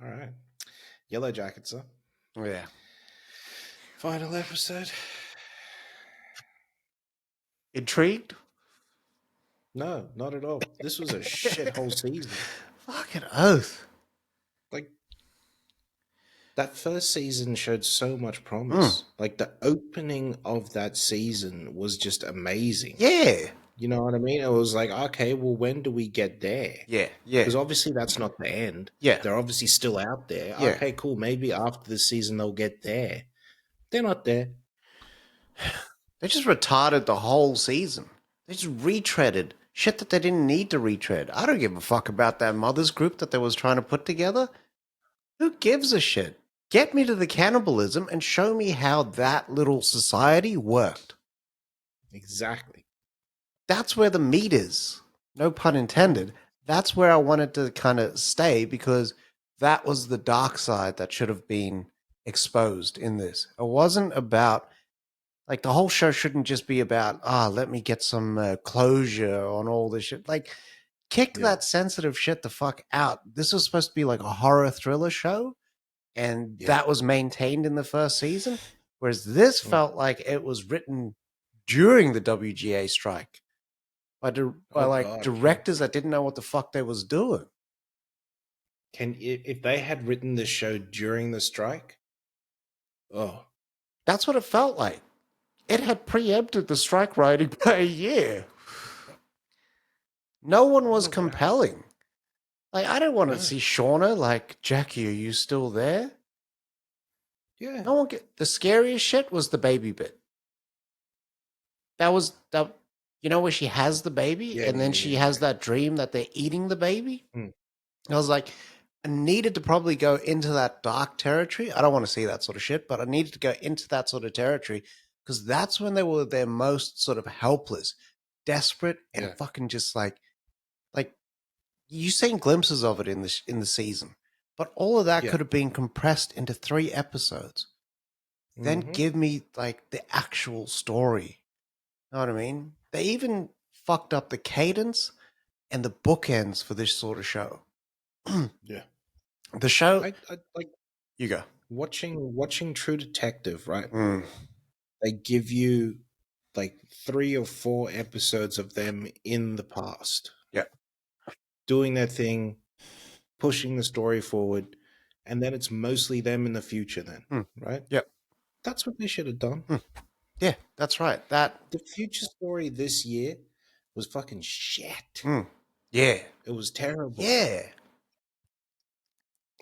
All right. Yellowjackets, huh? Oh, yeah. Final episode. Intrigued? No, not at all. This was a shithole season. Fucking oath. Like, that first season showed so much Mm. promise. Like, the opening of that season was just amazing. Yeah. You know what I mean? It was like, okay, well, when do we get there? Yeah. Yeah. Because obviously that's not the end. Yeah. They're obviously still out there. Yeah. Okay, cool. Maybe after this season they'll get there. They're not there. They just retarded the whole season. They just retreaded shit that they didn't need to retread. I don't give a fuck about that mothers group that they was trying to put together. Who gives a shit? Get me to the cannibalism and show me how that little society worked. Exactly. That's where the meat is. No pun intended. That's where I wanted to kind of stay because that was the dark side that should have been exposed in this. It wasn't about, like, the whole show shouldn't just be about, let me get some closure on all this shit. Like, kick Yeah. that sensitive shit the fuck out. This was supposed to be like a horror thriller show, and Yeah. that was maintained in the first season. Whereas this Mm. felt like it was written during the WGA strike by God, directors that didn't know what the fuck they was doing. if they had written this show during the strike, oh, That's what it felt like. It had preempted the strike writing by a year. No one was Look, compelling. Like, I didn't want to No. see Shauna like, Jackie, are you still there? yeah, No one get the scariest shit was the baby bit. That was that, you know, where she has the baby yeah, and then she has that dream that they're eating the baby. Mm. I was like, I needed to probably go into that dark territory. I don't want to see that sort of shit, but I needed to go into that sort of territory because that's when they were their most sort of helpless, desperate, and Yeah. fucking just like you seen glimpses of it in the season, but all of that Yeah. could have been compressed into 3 episodes. Then Mhm. give me like the actual story. Know what I mean? They even fucked up the cadence and the bookends for this sort of show. Yeah. The show, I like you go. watching True Detective, right? Mm. They give you like 3 or 4 episodes of them in the past. Yeah. Doing their thing, pushing the story forward, and then it's mostly them in the future then, right? Yep. That's what they should have done. Yeah, that's right. That. The future story this year was fucking shit. Yeah. It was terrible. Yeah.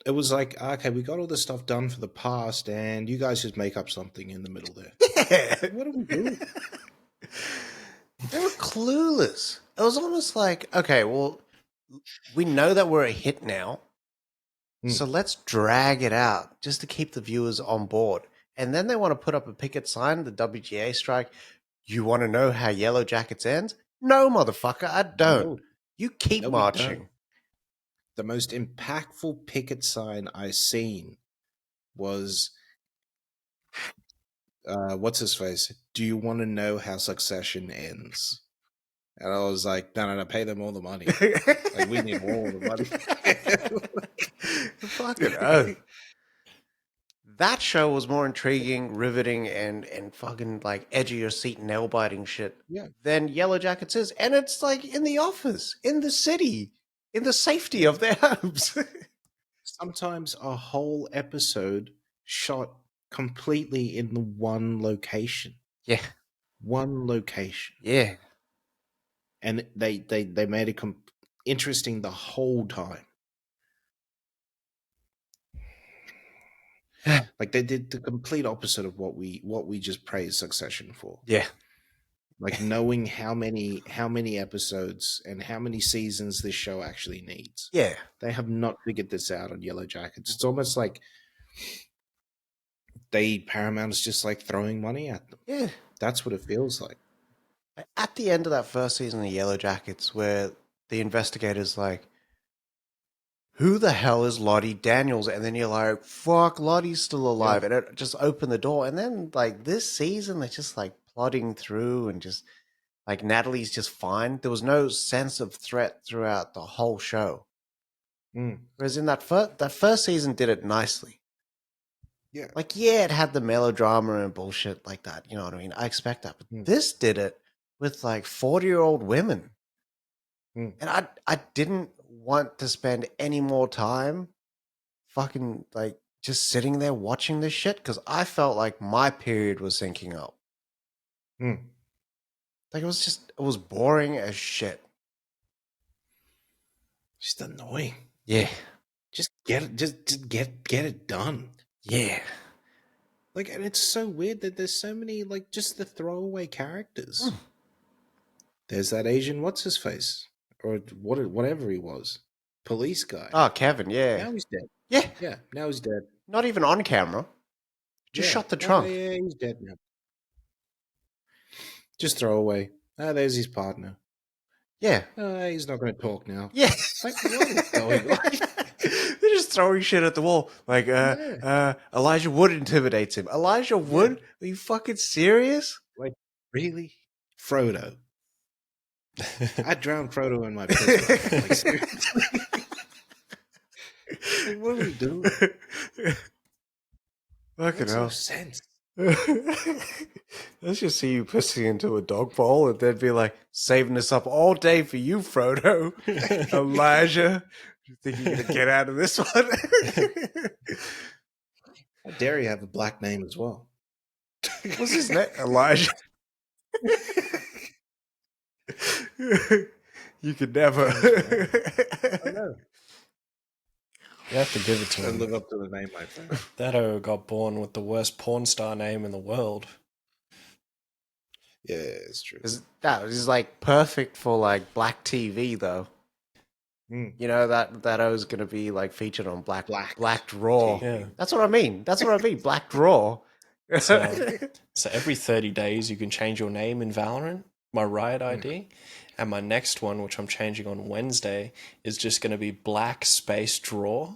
It was like, okay, we got all this stuff done for the past, and you guys just make up something in the middle there. Yeah. What do we do? They were clueless. It was almost like, okay, well, we know that we're a hit now, so let's drag it out just to keep the viewers on board. And then they want to put up a picket sign, the WGA strike. You want to know how Yellowjackets ends? No, motherfucker, I don't. No. You keep No, we marching. don't. The most impactful picket sign I seen was, what's his face? Do you want to know how Succession ends? And I was like, no, pay them all the money. Like, we need all the money. Fucking oath. That show was more intriguing, riveting, and fucking like edge of your seat, nail biting shit Yeah. than Yellowjackets is. And it's like in the office, in the city, in the safety of their homes. Sometimes a whole episode shot completely in the one location. Yeah. One location. Yeah. And they made it interesting the whole time. Like, they did the complete opposite of what we just praised Succession for. Yeah. Like, knowing how many episodes and how many seasons this show actually needs. Yeah. They have not figured this out on Yellowjackets. It's almost like Paramount is just like throwing money at them. Yeah. That's what it feels like. At the end of that first season of Yellowjackets, where the investigator's like, who the hell is Lottie Daniels? And then you're like, fuck, Lottie's still alive. Yeah. And it just opened the door. And then, like, this season, they're just, like, plodding through and just, like, Natalie's just fine. There was no sense of threat throughout the whole show. Whereas in that first season did it nicely. Yeah. Like, yeah, it had the melodrama and bullshit like that. You know what I mean? I expect that. But this did it with like 40-year-old women. And I didn't want to spend any more time fucking like just sitting there watching this shit because I felt like my period was syncing up. Like it was boring as shit. Just annoying. Yeah. Just get it. Just get it done. Yeah. Like, and it's so weird that there's so many like just the throwaway characters. There's that Asian what's his face or whatever he was, police guy. Oh, Kevin. Yeah. Now he's dead. Yeah. Yeah. Now he's dead. Not even on camera. Just shot the trunk. Yeah, he's dead now. Just throw away. There's his partner. Yeah. He's not going to talk now. Yeah. Like, what is going on? They're just throwing shit at the wall. Like, Elijah Wood intimidates him. Elijah Wood? Are you fucking serious? Like, really? Frodo. I drowned Frodo in my piss. Like, seriously? Like, what are we doing? Fucking Makes hell. no sense. Let's just see you pissing into a dog bowl and then be like, saving this up all day for you, Frodo. Elijah. You think you're going to get out of this one? How dare you have a black name as well? What's his name? Elijah. You could never. I know. You have to give it to I him. live up to the name, my friend. That got born with the worst porn star name in the world. Yeah, it's true. That was like perfect for like black TV though. You know that I was gonna be like featured on Black Raw. Yeah. That's what I mean. Black Raw. So every 30 days you can change your name in Valorant, my Riot ID. And my next one, which I'm changing on Wednesday, is just going to be Black Space Draw.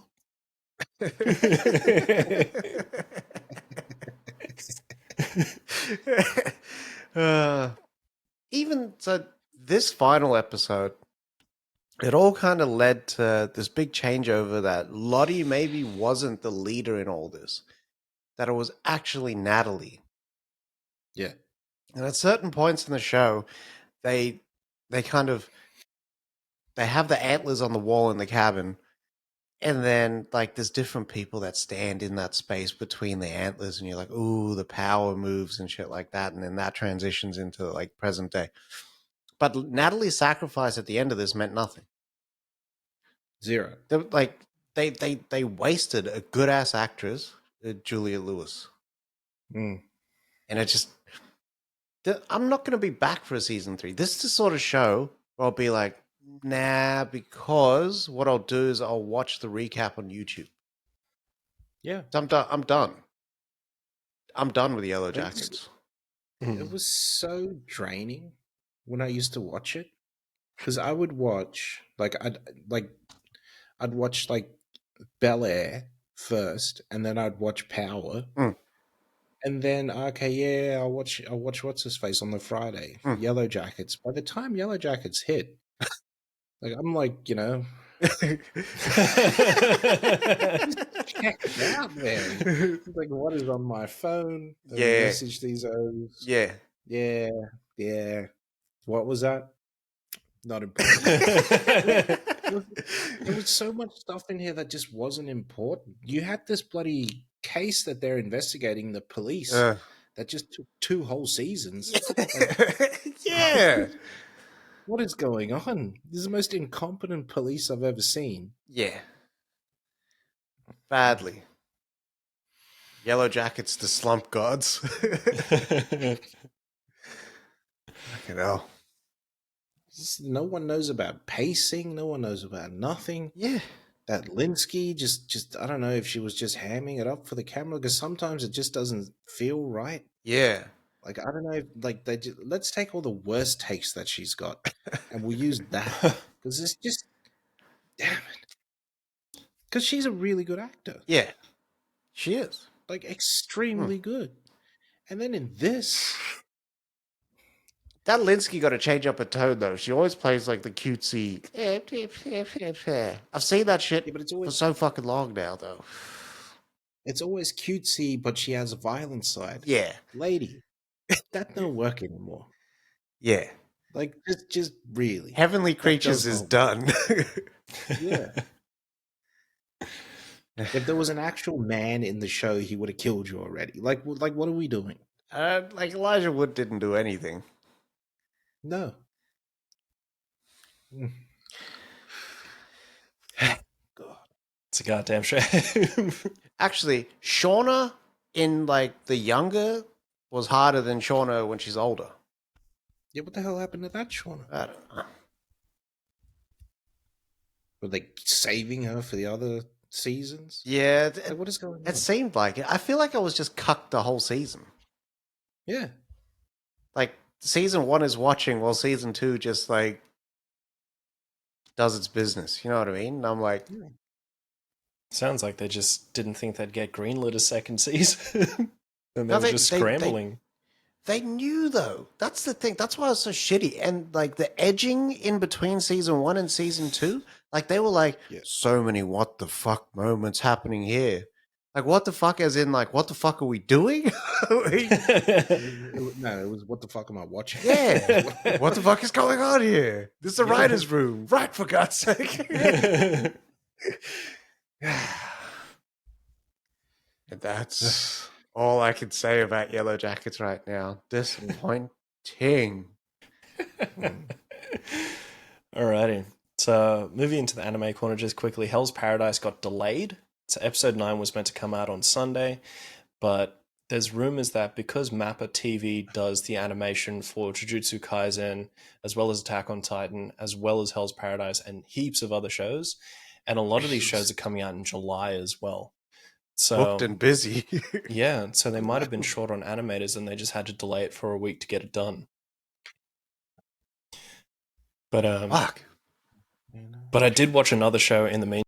Even so, this final episode, it all kind of led to this big changeover that Lottie maybe wasn't the leader in all this, that it was actually Natalie. Yeah. And at certain points in the show, they have the antlers on the wall in the cabin, and then like there's different people that stand in that space between the antlers, and you're like, ooh, the power moves and shit like that, and then that transitions into like present day. But Natalie's sacrifice at the end of this meant nothing. Zero. They wasted a good ass actress, Julia Lewis, and it just. I'm not going to be back for a season 3. This is the sort of show where I'll be like, nah, because what I'll do is I'll watch the recap on YouTube. Yeah. I'm done. I'm done with Yellowjackets. It was so draining when I used to watch it, because I would watch I'd watch like Bel Air first, and then I'd watch Power. And then, okay, yeah, I'll watch what's his face on the Friday, Yellowjackets. By the time Yellowjackets hit, like I'm like, check it out, man. Like, what is on my phone? Message these O's. Yeah. What was that? Not important. There was so much stuff in here that just wasn't important. You had this bloody case that they're investigating, the police, that just took 2 whole seasons. Yeah. What is going on? This is the most incompetent police I've ever seen. Yeah. Badly. Yellowjackets, the slump gods. Fucking hell. No one knows about pacing. No one knows about nothing. Yeah. That Linsky just I don't know if she was just hamming it up for the camera, because sometimes it just doesn't feel right. Yeah. Like, I don't know, like let's take all the worst takes that she's got and we'll use that, because it's just, damn it. Because she's a really good actor. Yeah. She is. Like, extremely good. And then in this, That Linsky got to change up her tone though. She always plays like the cutesy. I've seen that shit Yeah, but it's for always so fucking long now, though. cutesy, but she has a violent side. Yeah, Lady, that don't work anymore. yeah. Like, just really. Heavenly That Creatures does is not work. done. Yeah. If there was an actual man in the show, he would have killed you already. Like, what are we doing? Like Elijah Wood didn't do anything. No. Mm. God. It's a goddamn shame. Actually, Shauna in like the younger was harder than Shauna when she's older. Yeah, what the hell happened to that, Shauna? I don't know. Were they saving her for the other seasons? Yeah, Like, what is going it on? seemed like it. I feel like I was just cucked the whole season. Yeah. Like season 1 is watching while season 2 just like does its business. You know what I mean? And I'm like, Sounds like they just didn't think they'd get greenlit a second season. And they no, were just scrambling. They knew though. That's the thing. That's why it's so shitty. And like the edging in between season 1 and season 2, like they were like, Yeah. so many what the fuck moments happening here. Like what the fuck, as in like what the fuck are we doing? No, it was what the fuck am I watching? Yeah. What the fuck is going on here? This is a writer's room. Right, for God's sake. And that's all I can say about Yellowjackets right now. Disappointing. Alrighty. So, moving into the anime corner just quickly, Hell's Paradise got delayed. So, episode 9 was meant to come out on Sunday, but there's rumors that because Mappa TV does the animation for Jujutsu Kaisen, as well as Attack on Titan, as well as Hell's Paradise, and heaps of other shows, and a lot of these shows are coming out in July as well. So, Booked and busy. yeah, so they might have been short on animators and they just had to delay it for a week to get it done. But Fuck. but I did watch another show in the meantime.